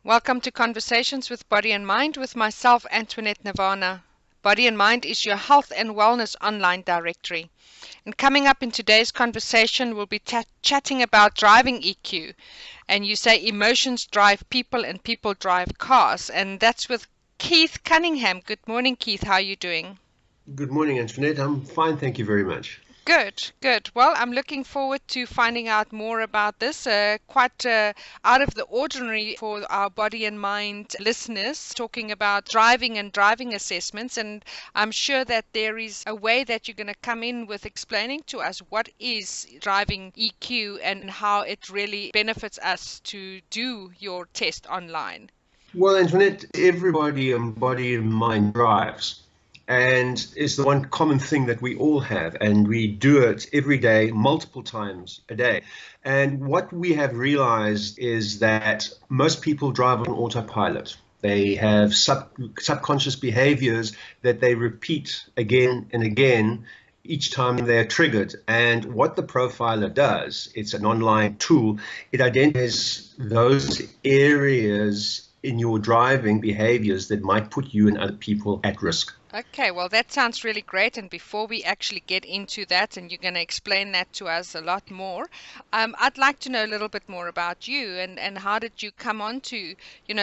Welcome to Conversations with Body and Mind with myself, Antoinette Nirvana. Body and Mind is your health and wellness online directory. And coming up in today's conversation, we'll be chatting about driving EQ. And you say emotions drive people and people drive cars. And that's with Keith Cunningham. Good morning, Keith. How are you doing? Good morning, Antoinette. I'm fine, thank you very much. Good, good. Well, I'm looking forward to finding out more about this. Quite out of the ordinary for our body and mind listeners, talking about driving and driving assessments. And I'm sure that there is a way that you're going to come in with explaining to us what is driving EQ and how it really benefits us to do your test online. Well, Antoinette, everybody in body and mind drives. And it's the one common thing that we all have, and we do it every day, multiple times a day. And what we have realized is that most people drive on autopilot. They have subconscious behaviors that they repeat again and again each time they're triggered. And what the profiler does, it's an online tool, it identifies those areas in your driving behaviors that might put you and other people at risk. Okay, well, that sounds really great. And before we actually get into that, and you're going to explain that to us a lot more, I'd like to know a little bit more about you and how did you come on to,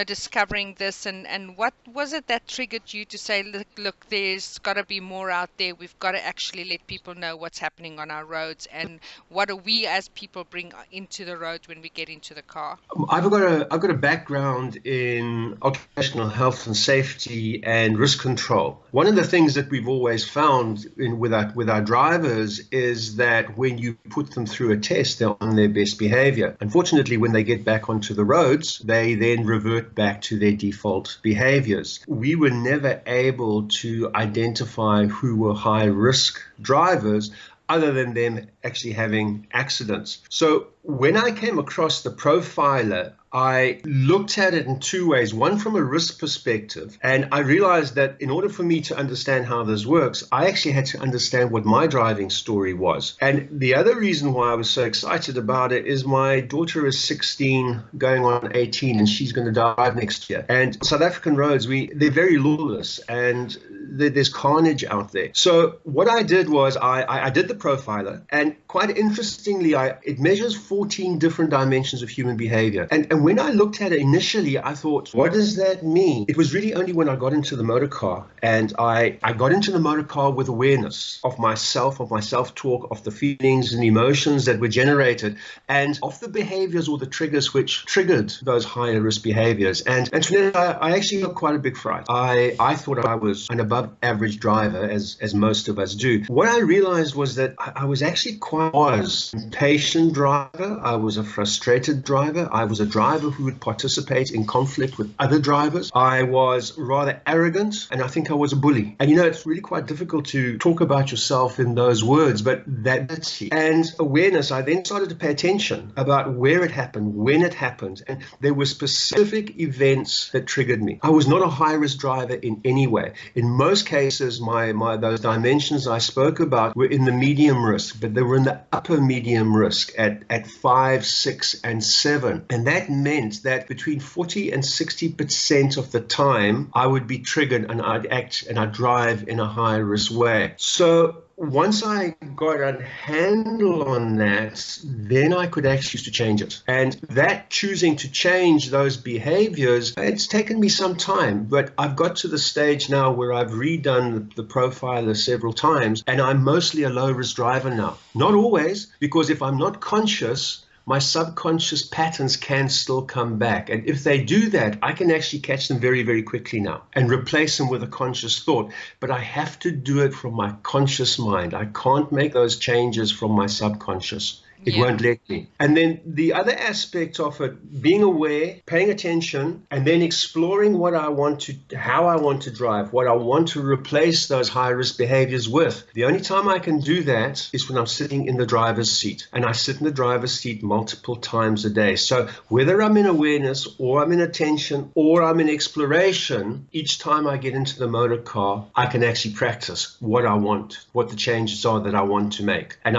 discovering this and what was it that triggered you to say, look, there's got to be more out there. We've got to actually let people know what's happening on our roads and what do we as people bring into the road when we get into the car? I've got a background in occupational health and safety and risk control. One of the things that we've always found with our drivers is that when you put them through a test, they're on their best behavior. Unfortunately, when they get back onto the roads, they then revert back to their default behaviors. We were never able to identify who were high risk drivers other than them actually having accidents. So when I came across the profiler, I looked at it in two ways. One, from a risk perspective, and I realized that in order for me to understand how this works, I actually had to understand what my driving story was. And the other reason why I was so excited about it is my daughter is 16, going on 18, and she's going to drive next year. And South African roads, they're very lawless, and there's carnage out there. So what I did was I did the profiler, and quite interestingly, it measures 14 different dimensions of human behavior. And when I looked at it initially, I thought, what does that mean? It was really only when I got into the motor car, and I got into the motor car with awareness of my self-talk, of the feelings and emotions that were generated, and of the behaviors or the triggers which triggered those higher risk behaviors. And I actually got quite a big fright. I thought I was an above average driver, as most of us do. What I realized was that I was actually quite an impatient driver. I was a frustrated driver. I was a driver who would participate in conflict with other drivers. I was rather arrogant, and I think I was a bully. And it's really quite difficult to talk about yourself in those words, but that's it. And awareness, I then started to pay attention about where it happened, when it happened, and there were specific events that triggered me. I was not a high-risk driver in any way. In most cases, those dimensions I spoke about were in the medium risk, but they were in the upper medium risk at 5, 6, and 7. And that meant that between 40 and 60% of the time, I would be triggered and I'd act and I'd drive in a high risk way. So once I got a handle on that, then I could actually choose to change it. And that choosing to change those behaviors, it's taken me some time, but I've got to the stage now where I've redone the profiler several times, and I'm mostly a low-risk driver now. Not always, because if I'm not conscious, my subconscious patterns can still come back. And if they do that, I can actually catch them very, very quickly now and replace them with a conscious thought. But I have to do it from my conscious mind. I can't make those changes from my subconscious. It won't let me. And then the other aspect of it, being aware, paying attention, and then exploring how I want to drive, what I want to replace those high-risk behaviors with. The only time I can do that is when I'm sitting in the driver's seat. And I sit in the driver's seat multiple times a day. So whether I'm in awareness or I'm in attention or I'm in exploration, each time I get into the motor car, I can actually practice what I want, what the changes are that I want to make. And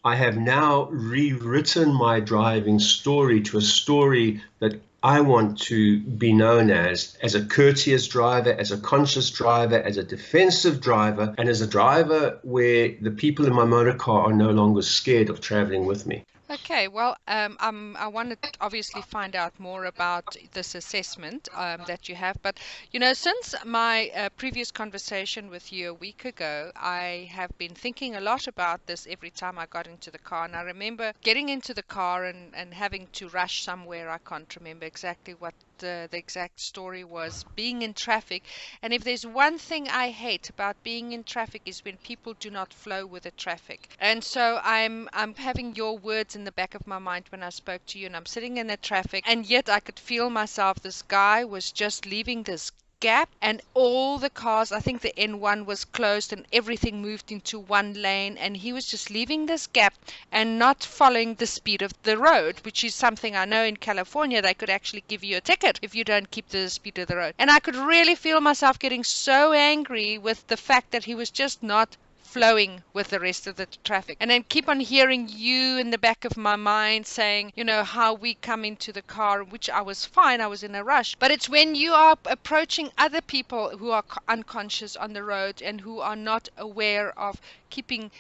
I have now rewritten my driving story to a story that I want to be known as a courteous driver, as a conscious driver, as a defensive driver, and as a driver where the people in my motor car are no longer scared of traveling with me. Okay, well, I want to obviously find out more about this assessment that you have. But, since my previous conversation with you a week ago, I have been thinking a lot about this every time I got into the car. And I remember getting into the car and having to rush somewhere. I can't remember exactly what the exact story was, being in traffic. And if there's one thing I hate about being in traffic is when people do not flow with the traffic. And so I'm having your words in the back of my mind when I spoke to you, and I'm sitting in the traffic, and yet I could feel myself. This guy was just leaving this gap, and all the cars, I think the N1 was closed and everything moved into one lane, and he was just leaving this gap and not following the speed of the road, which is something I know in California they could actually give you a ticket if you don't keep the speed of the road. And I could really feel myself getting so angry with the fact that he was just not flowing with the rest of the traffic. And then keep on hearing you in the back of my mind saying, how we come into the car, which I was fine, I was in a rush. But it's when you are approaching other people who are unconscious on the road and who are not aware of keeping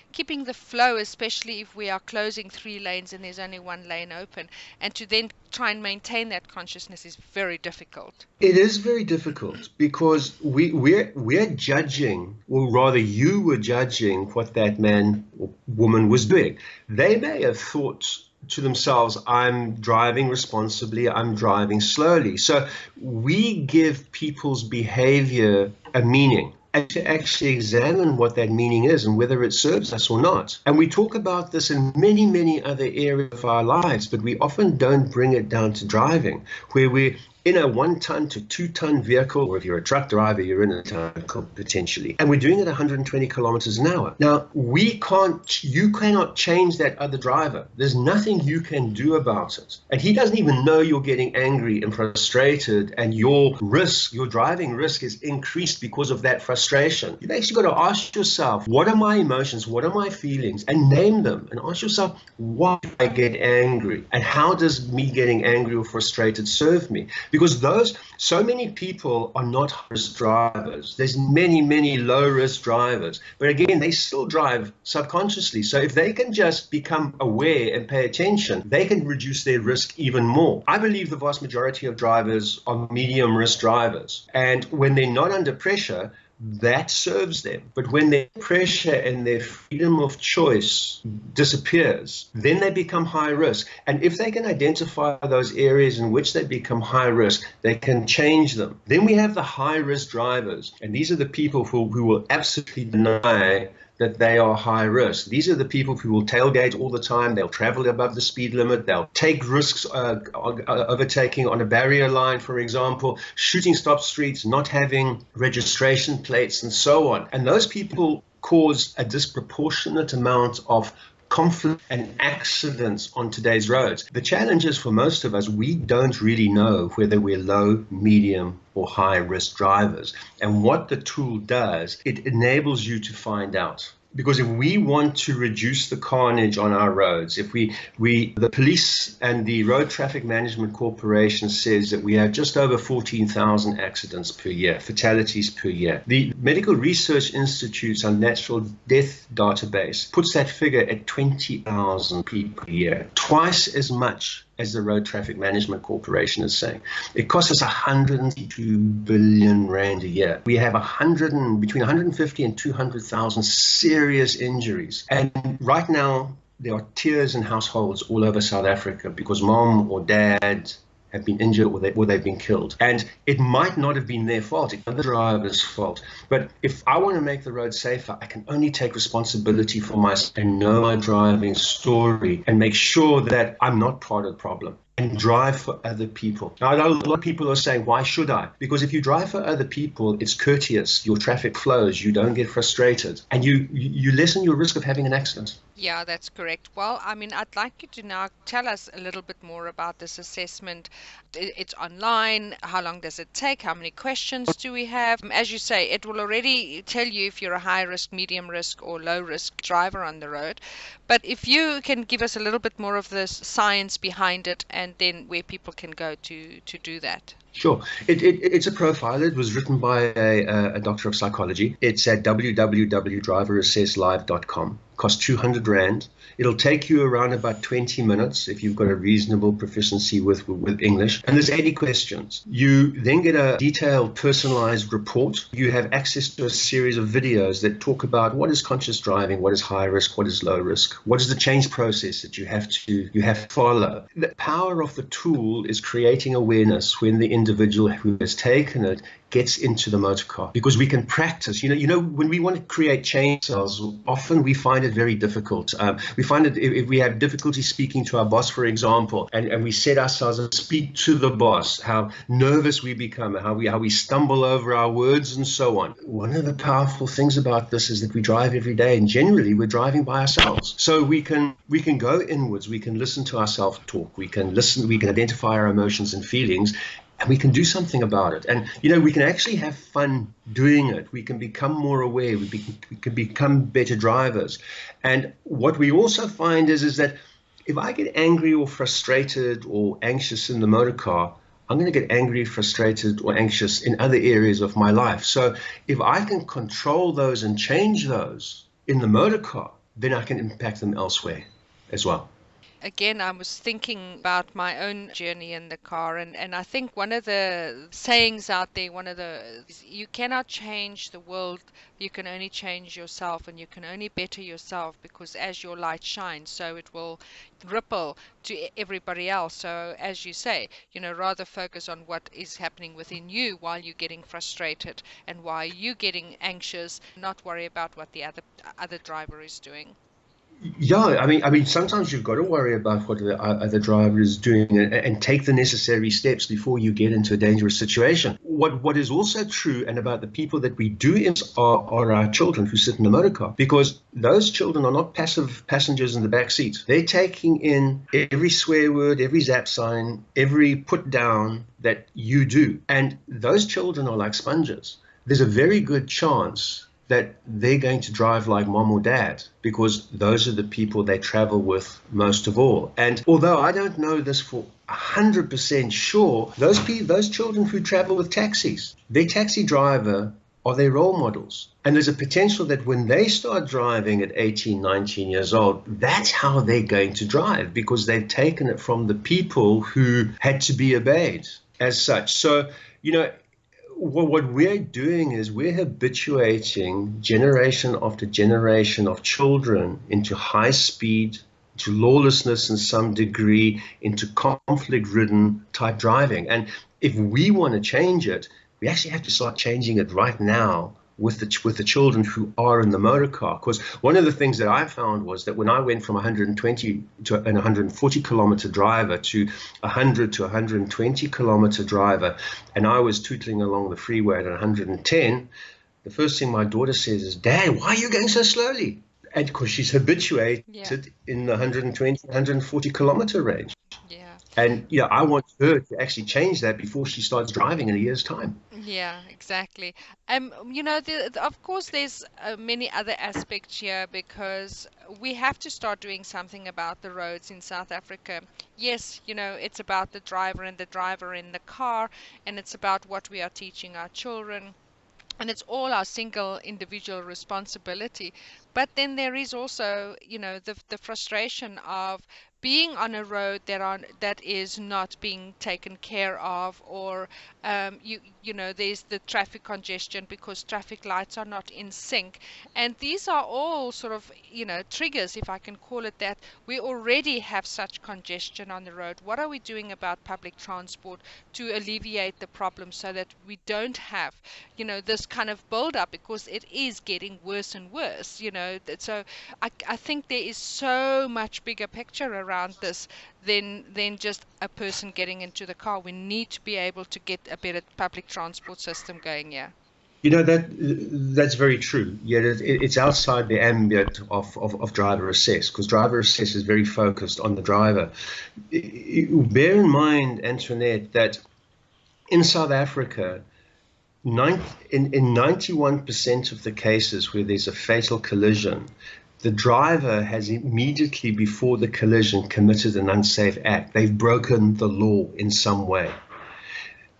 the flow, especially if we are closing 3 lanes and there's only 1 lane open. And to then try and maintain that consciousness is very difficult. It is very difficult because we're judging, or rather you were judging what that man or woman was doing. They may have thought to themselves, I'm driving responsibly, I'm driving slowly. So we give people's behavior a meaning, and to actually examine what that meaning is and whether it serves us or not. And we talk about this in many, many other areas of our lives, but we often don't bring it down to driving, where we're in a 1-ton to 2-ton vehicle, or if you're a truck driver, you're in a vehicle potentially, and we're doing it 120 kilometers an hour. Now, you cannot change that other driver. There's nothing you can do about it. And he doesn't even know you're getting angry and frustrated, and your driving risk is increased because of that frustration. You've actually got to ask yourself, what are my emotions? What are my feelings? And name them, and ask yourself, why do I get angry? And how does me getting angry or frustrated serve me? Because so many people are not high-risk drivers. There's many, many low-risk drivers. But again, they still drive subconsciously. So if they can just become aware and pay attention, they can reduce their risk even more. I believe the vast majority of drivers are medium-risk drivers. And when they're not under pressure, that serves them. But when their pressure and their freedom of choice disappears, then they become high risk. And if they can identify those areas in which they become high risk, they can change them. Then we have the high risk drivers. And these are the people who will absolutely deny that they are high risk. These are the people who will tailgate all the time. They'll travel above the speed limit. They'll take risks, overtaking on a barrier line, for example, shooting stop streets, not having registration plates, and so on. And those people cause a disproportionate amount of conflict and accidents on today's roads. The challenge is, for most of us, we don't really know whether we're low, medium, or high risk drivers. And what the tool does, it enables you to find out. Because if we want to reduce the carnage on our roads, if the police and the Road Traffic Management Corporation says that we have just over 14,000 accidents per year, fatalities per year. The Medical Research Institute's Unnatural Death Database puts that figure at 20,000 people per year, twice as much as the Road Traffic Management Corporation is saying. It costs us 102 billion rand a year. We have between 150 and 200,000 serious injuries. And right now, there are tears in households all over South Africa because mom or dad have been injured or they've been killed. And it might not have been their fault, it's the driver's fault. But if I want to make the road safer, I can only take responsibility for myself and know my driving story and make sure that I'm not part of the problem and drive for other people. Now, I know a lot of people are saying, why should I? Because if you drive for other people, it's courteous, your traffic flows, you don't get frustrated, and you lessen your risk of having an accident. Yeah, that's correct. Well, I'd like you to now tell us a little bit more about this assessment. It's online. How long does it take? How many questions do we have? As you say, it will already tell you if you're a high risk, medium risk, or low risk driver on the road. But if you can give us a little bit more of the science behind it and and then where people can go to do that. Sure. It's a profile. It was written by a doctor of psychology. It's at www.driverassesslive.com. Costs 200 Rand. It'll take you around about 20 minutes if you've got a reasonable proficiency with English. And there's 80 questions. You then get a detailed, personalized report. You have access to a series of videos that talk about what is conscious driving, what is high risk, what is low risk, what is the change process that you have to follow. The power of the tool is creating awareness when the individual who has taken it gets into the motor car, because we can practice. You know, when we want to create change cells, often we find it very difficult. We find it if we have difficulty speaking to our boss, for example, and we set ourselves and speak to the boss, how nervous we become, how we stumble over our words and so on. One of the powerful things about this is that we drive every day, and generally we're driving by ourselves. So we can go inwards, we can listen to ourselves talk, we can identify our emotions and feelings, and we can do something about it. And, you know, we can actually have fun doing it. We can become more aware. We can become better drivers. And what we also find is that if I get angry or frustrated or anxious in the motor car, I'm going to get angry, frustrated, or anxious in other areas of my life. So if I can control those and change those in the motor car, then I can impact them elsewhere as well. Again, I was thinking about my own journey in the car, and I think one of the sayings out there, you cannot change the world, you can only change yourself, and you can only better yourself, because as your light shines, so it will ripple to everybody else. So as you say, you know, rather focus on what is happening within you while you're getting frustrated and while you're getting anxious, not worry about what the other driver is doing. Yeah, I mean, sometimes you've got to worry about what the other driver is doing and take the necessary steps before you get into a dangerous situation. What is also true, and about the people that we do are our children who sit in the motor car, because those children are not passive passengers in the back seat. They're taking in every swear word, every zap sign, every put down that you do, and those children are like sponges. There's a very good chance that they're going to drive like mom or dad, because those are the people they travel with most of all. And although I don't know this for 100% sure, those children who travel with taxis, their taxi driver are their role models. And there's a potential that when they start driving at 18, 19 years old, that's how they're going to drive, because they've taken it from the people who had to be obeyed as such. So, you know, what we're doing is we're habituating generation after generation of children into high speed, to lawlessness in some degree, into conflict-ridden type driving. And if we want to change it, we actually have to start changing it right now with the children who are in the motor car. Because one of the things that I found was that when I went from 120 to an 140 kilometer driver to 100 to 120 kilometer driver, and I was tootling along the freeway at 110, the first thing my daughter says is, "Dad, why are you going so slowly?" And because she's habituated in the 120, 140 kilometer range. Yeah. And yeah, I want her to actually change that before she starts driving in a year's time. Yeah, exactly. You know, of course, there's many other aspects here, because we have to start doing something about the roads in South Africa. Yes, you know, it's about the driver and the driver in the car, and it's about what we are teaching our children. And it's all our single individual responsibility. But then there is also, you know, the frustration of being on a road that is not being taken care of, or you know, there's the traffic congestion because traffic lights are not in sync. And these are all sort of, you know, triggers, if I can call it that. We already have such congestion on the road. What are we doing about public transport to alleviate the problem, so that we don't have, you know, this kind of build up, because it is getting worse and worse, you know. So I think there is so much bigger picture around this than just a person getting into the car. We need to be able to get a better public transport system going. Yeah. You know, that's very true. Yet it's outside the ambit of driver assess, because driver assess is very focused on the driver. Bear in mind, Antoinette, that in South Africa, in 91% of the cases where there's a fatal collision, the driver has immediately before the collision committed an unsafe act. They've broken the law in some way.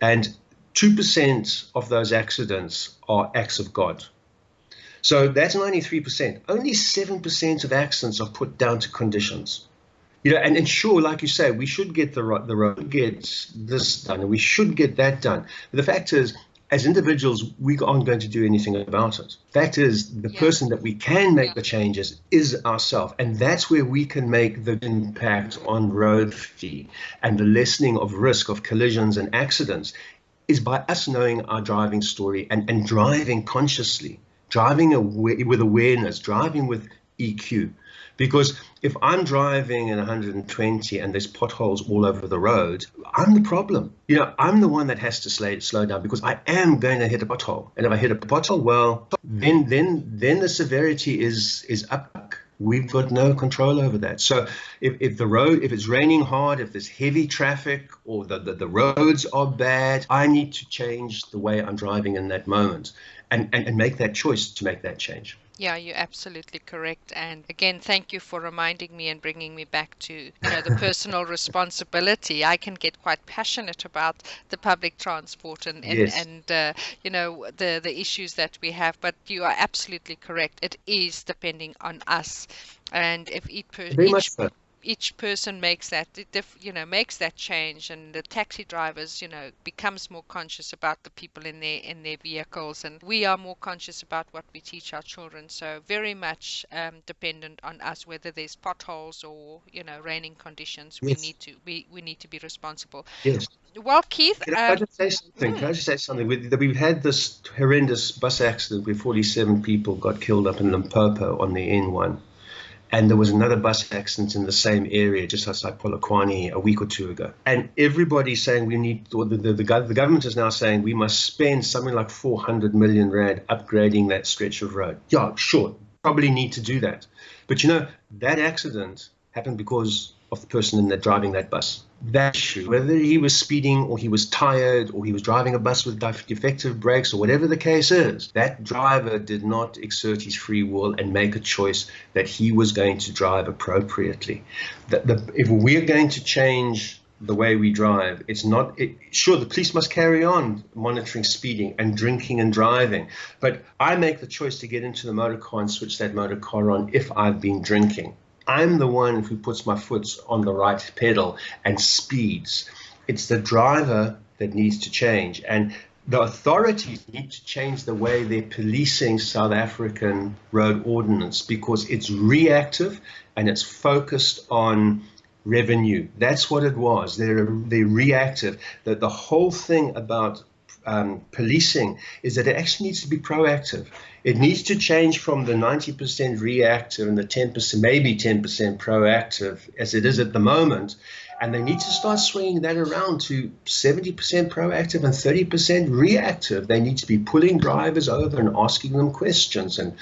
And 2% of those accidents are acts of God. So that's 93%. Only 7% of accidents are put down to conditions. And sure, like you say, we should get the road, get this done, and we should get that done. But the fact is, as individuals, we aren't going to do anything about it. Fact is, the person that we can make the changes is ourselves. And that's where we can make the impact on road safety and the lessening of risk of collisions and accidents is by us knowing our driving story and driving consciously, driving with awareness, driving with EQ. Because if I'm driving in 120 and there's potholes all over the road, I'm the problem. I'm the one that has to slow down because I am going to hit a pothole. And if I hit a pothole, well, then the severity is up. We've got no control over that. So if it's raining hard, if there's heavy traffic or the roads are bad, I need to change the way I'm driving in that moment and make that choice to make that change. Yeah, you're absolutely correct. And again, thank you for reminding me and bringing me back to, the personal responsibility. I can get quite passionate about the public transport and Yes. the issues that we have. But you are absolutely correct. It is depending on us. And if Very much so. each person makes that change, and the taxi drivers becomes more conscious about the people in their vehicles, and we are more conscious about what we teach our children. So very much dependent on us, whether there's potholes or raining conditions. Yes. We need to be responsible. Yes. Well, Keith, Can I just say something? Can I just say something? We've had this horrendous bus accident where 47 people got killed up in Limpopo on the N1. And there was another bus accident in the same area just outside Polokwane a week or two ago. And everybody's saying the government is now saying we must spend something like 400 million rand upgrading that stretch of road. Yeah, sure, probably need to do that. But that accident happened because of the person driving that bus. That issue, whether he was speeding or he was tired or he was driving a bus with defective brakes or whatever the case is, that driver did not exert his free will and make a choice that he was going to drive appropriately. If we're going to change the way we drive, sure, the police must carry on monitoring speeding and drinking and driving, but I make the choice to get into the motor car and switch that motor car on if I've been drinking. I'm the one who puts my foot on the right pedal and speeds. It's the driver that needs to change. And the authorities need to change the way they're policing South African road ordinance because it's reactive and it's focused on revenue. That's what it was. They're reactive. The whole thing about policing is that it actually needs to be proactive. It needs to change from the 90% reactive and the 10%, maybe 10% proactive as it is at the moment. And they need to start swinging that around to 70% proactive and 30% reactive. They need to be pulling drivers over and asking them questions and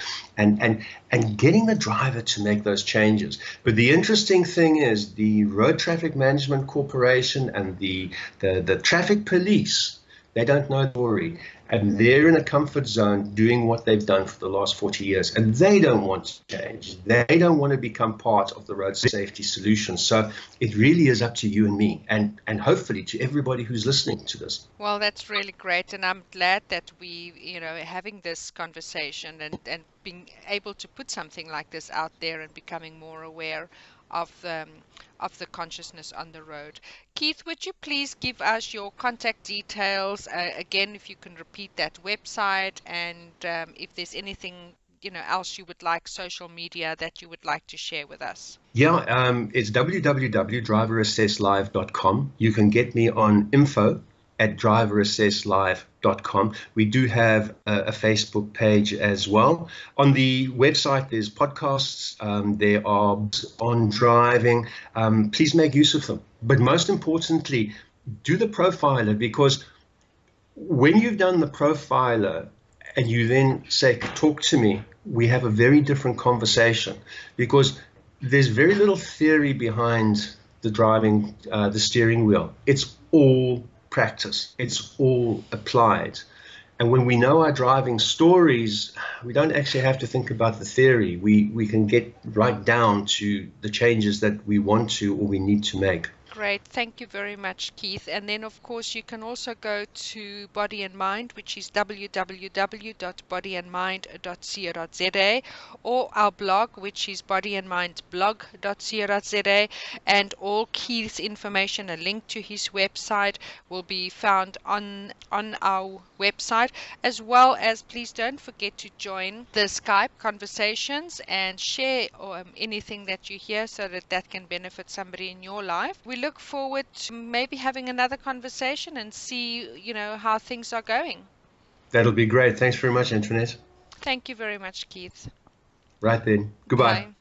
getting the driver to make those changes. But the interesting thing is the Road Traffic Management Corporation and the traffic police, they don't know the story. And they're in a comfort zone doing what they've done for the last 40 years. And they don't want to change. They don't want to become part of the road safety solution. So it really is up to you and me and hopefully to everybody who's listening to this. Well, that's really great. And I'm glad that we, having this conversation and being able to put something like this out there and becoming more aware of the consciousness on the road. Keith, would you please give us your contact details again, if you can repeat that website, and if there's anything else you would like, social media that you would like to share with us? Yeah, it's www.driverassesslive.com. You can get me on info@driverassesslive.com. We do have a Facebook page as well. On the website, there's podcasts, there are on driving. Please make use of them. But most importantly, do the profiler, because when you've done the profiler and you then say, talk to me, we have a very different conversation, because there's very little theory behind the driving, the steering wheel. It's all practice. It's all applied. And when we know our driving stories, we don't actually have to think about the theory. We can get right down to the changes that we want to or we need to make. Great. Thank you very much, Keith. And then, of course, you can also go to Body and Mind, which is www.bodyandmind.co.za, or our blog, which is bodyandmindblog.co.za. And all Keith's information, a link to his website, will be found on our website, as well as please don't forget to join the Skype conversations and share anything that you hear so that that can benefit somebody in your life. We look forward to maybe having another conversation and see, how things are going. That'll be great. Thanks very much, Antoinette. Thank you very much, Keith. Right then. Goodbye. Bye.